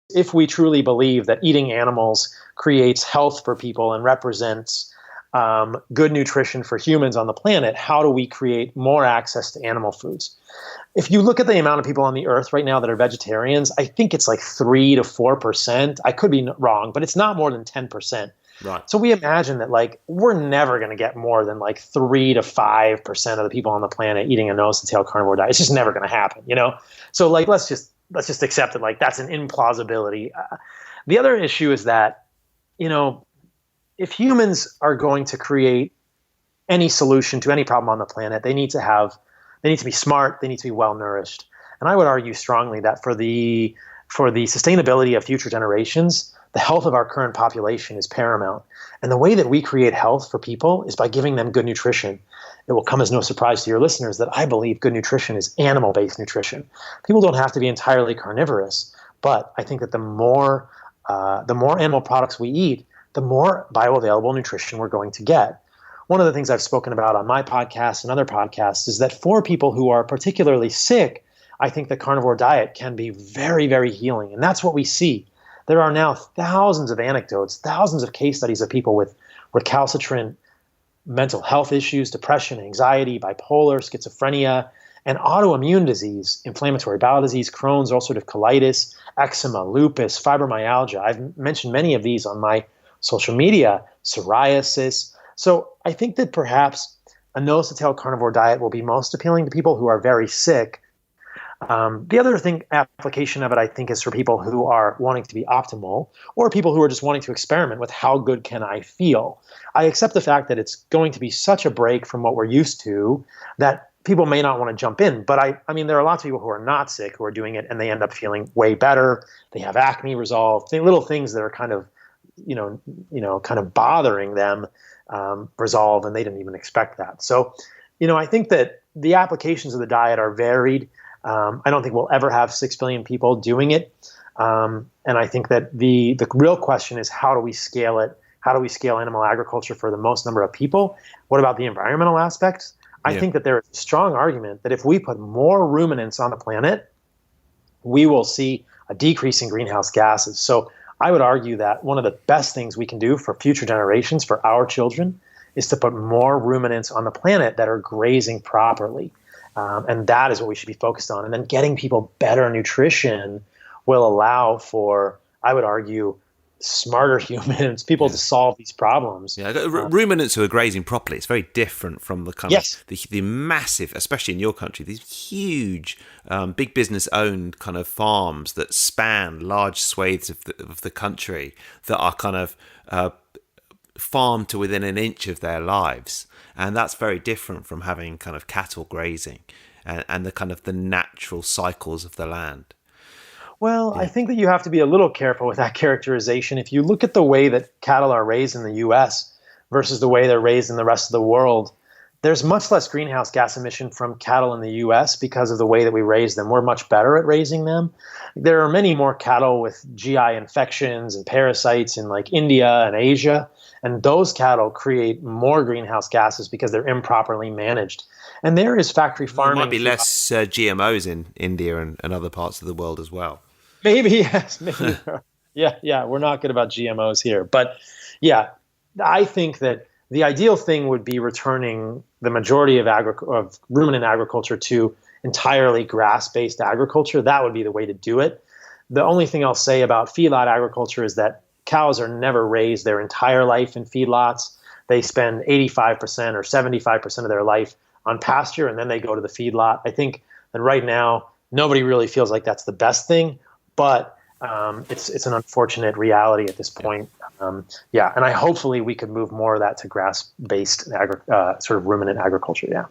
if we truly believe that eating animals creates health for people and represents good nutrition for humans on the planet, how do we create more access to animal foods? If you look at the amount of people on the earth right now that are vegetarians, I think it's like 3 to 4%. I could be wrong, but it's not more than 10%. Right. So we imagine that like we're never going to get more than like 3 to 5% of the people on the planet eating a nose to tail carnivore diet. It's just never going to happen, you know? So like let's just accept it like that's an implausibility. The other issue is that, you know, if humans are going to create any solution to any problem on the planet, they need to be smart, they need to be well nourished. And I would argue strongly that for the sustainability of future generations, the health of our current population is paramount. And the way that we create health for people is by giving them good nutrition. It will come as no surprise to your listeners that I believe good nutrition is animal-based nutrition. People don't have to be entirely carnivorous, but I think that the more animal products we eat, the more bioavailable nutrition we're going to get. One of the things I've spoken about on my podcast and other podcasts is that for people who are particularly sick, I think the carnivore diet can be very, very healing. And that's what we see. There are now thousands of anecdotes, thousands of case studies of people with recalcitrant mental health issues, depression, anxiety, bipolar, schizophrenia, and autoimmune disease, inflammatory bowel disease, Crohn's, ulcerative colitis, eczema, lupus, fibromyalgia. I've mentioned many of these on my social media, psoriasis. So I think that perhaps a nose-to-tail carnivore diet will be most appealing to people who are very sick. The other application of it, I think, is for people who are wanting to be optimal or people who are just wanting to experiment with how good can I feel. I accept the fact that it's going to be such a break from what we're used to that people may not want to jump in. But I mean, there are lots of people who are not sick who are doing it and they end up feeling way better. They have acne resolved, little things that are kind of, kind of bothering them resolve, and they didn't even expect that. So, I think that the applications of the diet are varied. I don't think we'll ever have 6 billion people doing it. And I think that the real question is, how do we scale it? How do we scale animal agriculture for the most number of people? What about the environmental aspects? I think that there is a strong argument that if we put more ruminants on the planet, we will see a decrease in greenhouse gases. So I would argue that one of the best things we can do for future generations, for our children, is to put more ruminants on the planet that are grazing properly. And that is what we should be focused on. And then getting people better nutrition will allow for, I would argue, smarter humans, people to solve these problems. Yeah, ruminants who are grazing properly, it's very different from the kind of the massive, especially in your country, these huge, big business owned kind of farms that span large swathes of the country that are kind of farmed to within an inch of their lives. And that's very different from having kind of cattle grazing and the kind of the natural cycles of the land. Well, I think that you have to be a little careful with that characterization. If you look at the way that cattle are raised in the U.S. versus the way they're raised in the rest of the world, there's much less greenhouse gas emission from cattle in the U.S. because of the way that we raise them. We're much better at raising them. There are many more cattle with GI infections and parasites in like India and Asia, and those cattle create more greenhouse gases because they're improperly managed. And there is factory farming. There might be less GMOs in India and other parts of the world as well. Maybe, yes. Maybe. Yeah. We're not good about GMOs here. But yeah, I think that the ideal thing would be returning the majority of ruminant agriculture to entirely grass-based agriculture. That would be the way to do it. The only thing I'll say about feedlot agriculture is that cows are never raised their entire life in feedlots. They spend 85% or 75% of their life on pasture, and then they go to the feedlot. I think that right now, nobody really feels like that's the best thing. But it's an unfortunate reality at this point. And hopefully we could move more of that to grass-based sort of ruminant agriculture. Yeah.